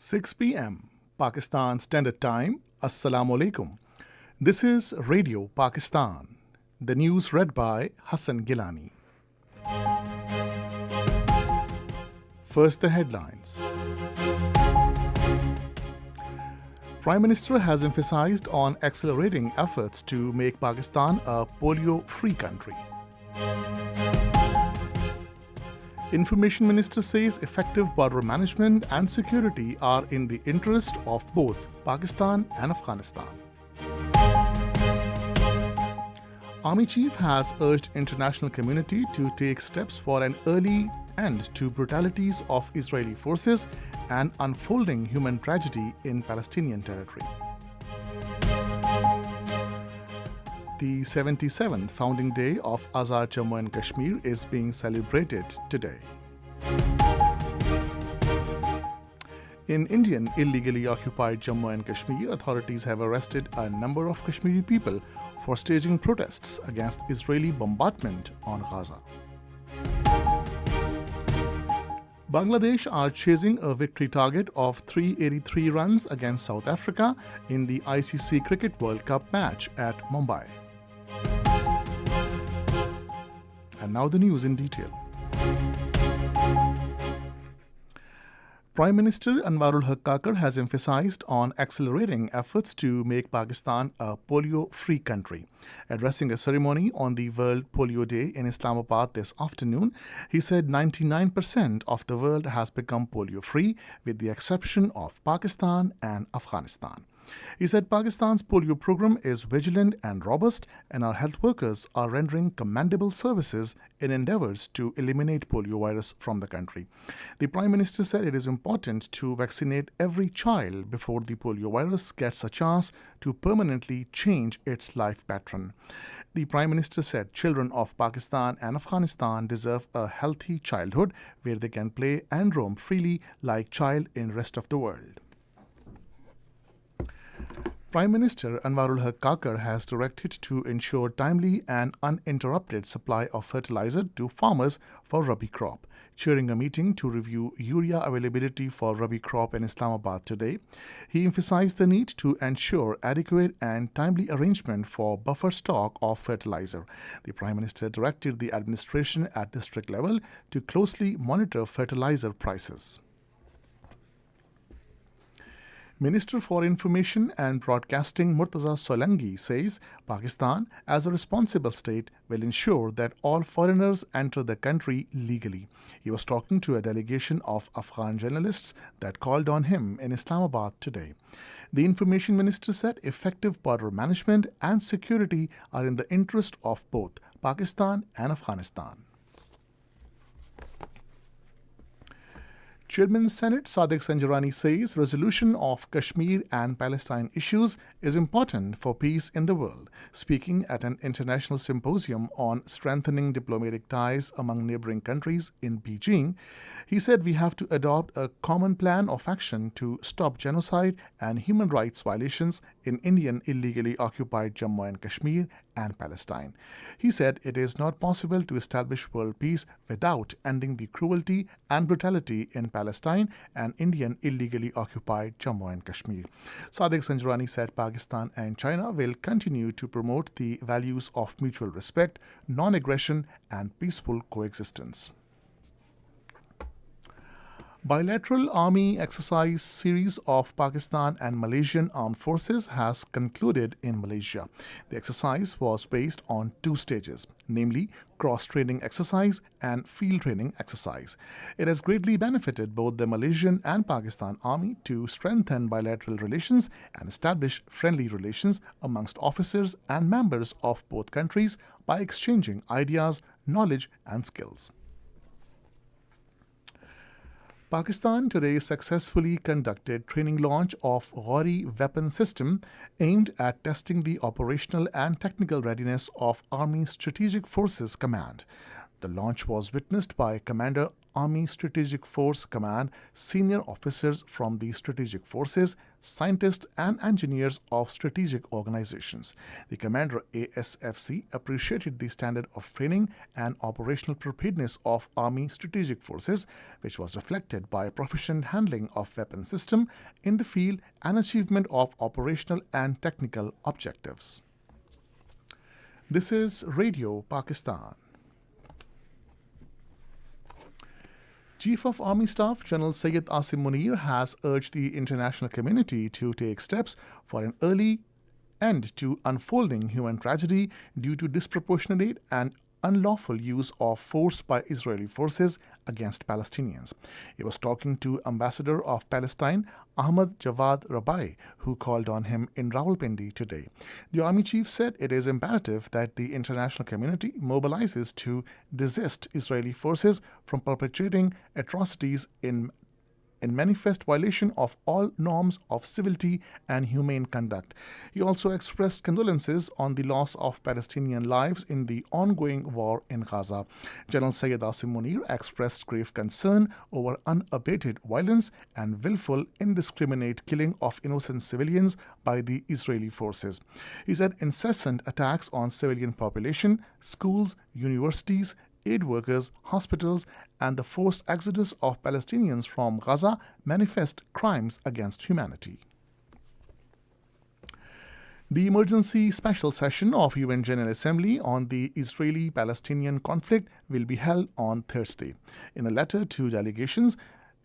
6 p.m. Pakistan Standard Time. Assalamu alaikum. This is Radio Pakistan. The news read by Hassan Gilani. First, the headlines. Prime Minister has emphasized on accelerating efforts to make Pakistan a polio-free country. Information Minister says effective border management and security are in the interest of both Pakistan and Afghanistan. Army Chief has urged international community to take steps for an early end to brutalities of Israeli forces and unfolding human tragedy in Palestinian territory. The 77th founding day of Azad Jammu and Kashmir is being celebrated today. In Indian illegally occupied Jammu and Kashmir, authorities have arrested a number of Kashmiri people for staging protests against Israeli bombardment on Gaza. Bangladesh are chasing a victory target of 383 runs against South Africa in the ICC Cricket World Cup match at Mumbai. And now the news in detail. Prime Minister Anwarul Haq Kakar has emphasized on accelerating efforts to make Pakistan a polio-free country. Addressing a ceremony on the World Polio Day in Islamabad this afternoon, he said 99% of the world has become polio-free with the exception of Pakistan and Afghanistan. He said Pakistan's polio program is vigilant and robust, and our health workers are rendering commendable services in endeavors to eliminate polio virus from the country. The Prime Minister said it is important to vaccinate every child before the polio virus gets a chance to permanently change its life pattern. The Prime Minister said children of Pakistan and Afghanistan deserve a healthy childhood where they can play and roam freely like child in rest of the world. Prime Minister Anwarul Haq Kakar has directed to ensure timely and uninterrupted supply of fertilizer to farmers for Rabi crop. Chairing a meeting to review urea availability for Rabi crop in Islamabad today, he emphasized the need to ensure adequate and timely arrangement for buffer stock of fertilizer. The Prime Minister directed the administration at district level to closely monitor fertilizer prices. Minister for Information and Broadcasting Murtaza Solangi says Pakistan, as a responsible state, will ensure that all foreigners enter the country legally. He was talking to a delegation of Afghan journalists that called on him in Islamabad today. The Information Minister said effective border management and security are in the interest of both Pakistan and Afghanistan. Chairman Senate Sadiq Sanjarani says resolution of Kashmir and Palestine issues is important for peace in the world. Speaking at an international symposium on strengthening diplomatic ties among neighboring countries in Beijing, he said we have to adopt a common plan of action to stop genocide and human rights violations in Indian illegally occupied Jammu and Kashmir and Palestine. He said it is not possible to establish world peace without ending the cruelty and brutality in Palestine and Indian illegally occupied Jammu and Kashmir. Sadiq Sanjarani said Pakistan and China will continue to promote the values of mutual respect, non-aggression, and peaceful coexistence. Bilateral Army exercise series of Pakistan and Malaysian armed forces has concluded in Malaysia. The exercise was based on two stages, namely cross-training exercise and field training exercise. It has greatly benefited both the Malaysian and Pakistan Army to strengthen bilateral relations and establish friendly relations amongst officers and members of both countries by exchanging ideas, knowledge, and skills. Pakistan today successfully conducted training launch of Ghori weapon system aimed at testing the operational and technical readiness of Army Strategic Forces Command. The launch was witnessed by Commander Army Strategic Force Command senior officers from the strategic forces, scientists, and engineers of strategic organizations. The commander ASFC appreciated the standard of training and operational preparedness of Army strategic forces, which was reflected by proficient handling of weapon system in the field and achievement of operational and technical objectives. This is Radio Pakistan. Chief of Army Staff General Syed Asim Munir has urged the international community to take steps for an early end to unfolding human tragedy due to disproportionate and unlawful use of force by Israeli forces against Palestinians. He was talking to Ambassador of Palestine Ahmad Jawad Rabai, who called on him in Rawalpindi today. The Army Chief said it is imperative that the international community mobilizes to desist Israeli forces from perpetrating atrocities in manifest violation of all norms of civility and humane conduct. He also expressed condolences on the loss of Palestinian lives in the ongoing war in Gaza. General Syed Asim Munir expressed grave concern over unabated violence and willful, indiscriminate killing of innocent civilians by the Israeli forces. He said incessant attacks on civilian population, schools, universities, aid workers, hospitals, and the forced exodus of Palestinians from Gaza manifest crimes against humanity. The emergency special session of UN General Assembly on the Israeli-Palestinian conflict will be held on Thursday. In a letter to delegations,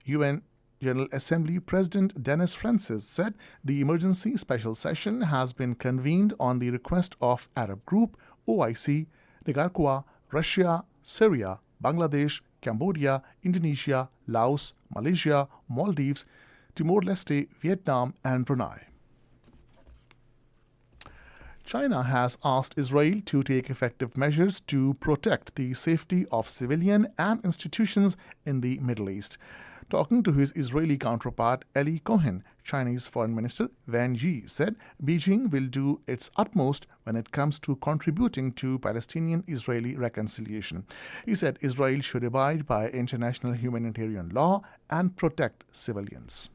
UN General Assembly President Dennis Francis said the emergency special session has been convened on the request of Arab Group, OIC, Nicaragua, Russia, Syria, Bangladesh, Cambodia, Indonesia, Laos, Malaysia, Maldives, Timor-Leste, Vietnam, and Brunei. China has asked Israel to take effective measures to protect the safety of civilian and institutions in the Middle East. Talking to his Israeli counterpart Eli Cohen, Chinese Foreign Minister Wang Yi said Beijing will do its utmost when it comes to contributing to Palestinian-Israeli reconciliation. He said Israel should abide by international humanitarian law and protect civilians.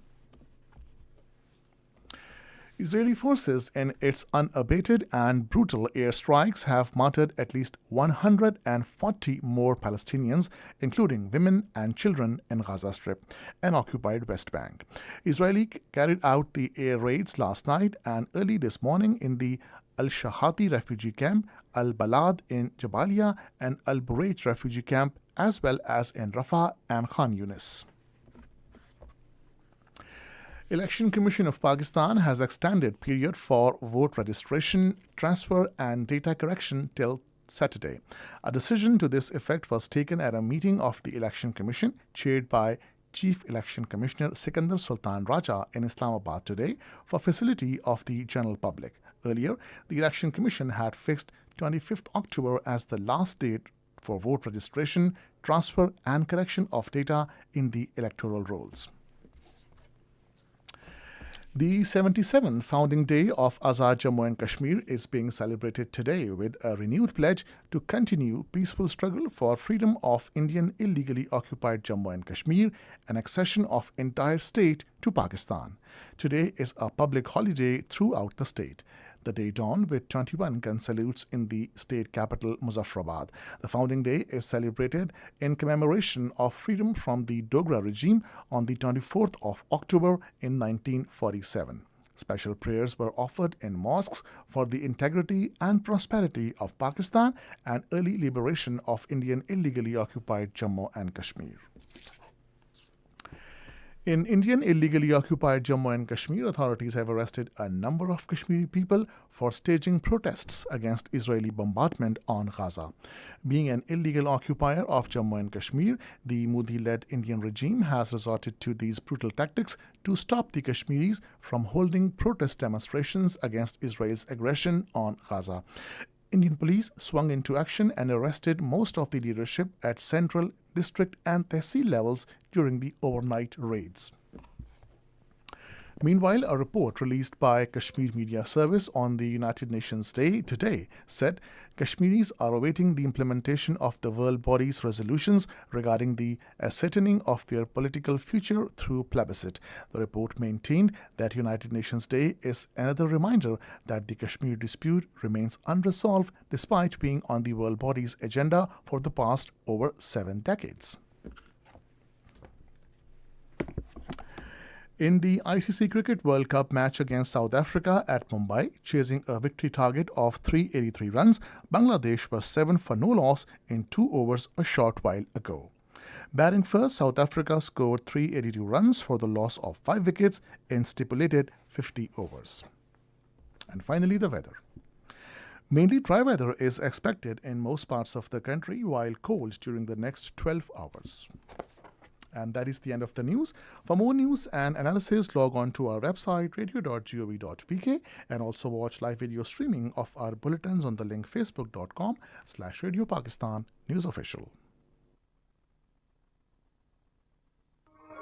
Israeli forces in its unabated and brutal airstrikes have martyred at least 140 more Palestinians, including women and children in Gaza Strip and occupied West Bank. Israel carried out the air raids last night and early this morning in the Al-Shahati refugee camp, Al-Balad in Jabalia, and Al-Burayj refugee camp, as well as in Rafah and Khan Yunis. Election Commission of Pakistan has extended period for vote registration, transfer and data correction till Saturday. A decision to this effect was taken at a meeting of the Election Commission chaired by Chief Election Commissioner Sikandar Sultan Raja in Islamabad today for facility of the general public. Earlier, the Election Commission had fixed 25th October as the last date for vote registration, transfer and correction of data in the electoral rolls. The 77th founding day of Azad Jammu and Kashmir is being celebrated today with a renewed pledge to continue peaceful struggle for freedom of Indian illegally occupied Jammu and Kashmir and accession of entire state to Pakistan. Today is a public holiday throughout the state. The day dawned with 21 gun salutes in the state capital Muzaffarabad. The founding day is celebrated in commemoration of freedom from the Dogra regime on the 24th of October in 1947. Special prayers were offered in mosques for the integrity and prosperity of Pakistan and early liberation of Indian illegally occupied Jammu and Kashmir. In Indian illegally occupied Jammu and Kashmir, authorities have arrested a number of Kashmiri people for staging protests against Israeli bombardment on Gaza. Being an illegal occupier of Jammu and Kashmir, the Modi-led Indian regime has resorted to these brutal tactics to stop the Kashmiris from holding protest demonstrations against Israel's aggression on Gaza. Indian police swung into action and arrested most of the leadership at central, district and tehsil levels during the overnight raids. Meanwhile, a report released by Kashmir Media Service on the United Nations Day today said Kashmiris are awaiting the implementation of the world body's resolutions regarding the ascertaining of their political future through plebiscite. The report maintained that United Nations Day is another reminder that the Kashmir dispute remains unresolved despite being on the world body's agenda for the past over 7 decades. In the ICC Cricket World Cup match against South Africa at Mumbai, chasing a victory target of 383 runs, Bangladesh was 7 for no loss in 2 overs a short while ago. Batting first, South Africa scored 382 runs for the loss of 5 wickets in stipulated 50 overs. And finally, the weather. Mainly dry weather is expected in most parts of the country, while cold during the next 12 hours. And that is the end of the news. For more news and analysis, log on to our website radio.gov.pk and also watch live video streaming of our bulletins on the link facebook.com/Radio Pakistan News Official.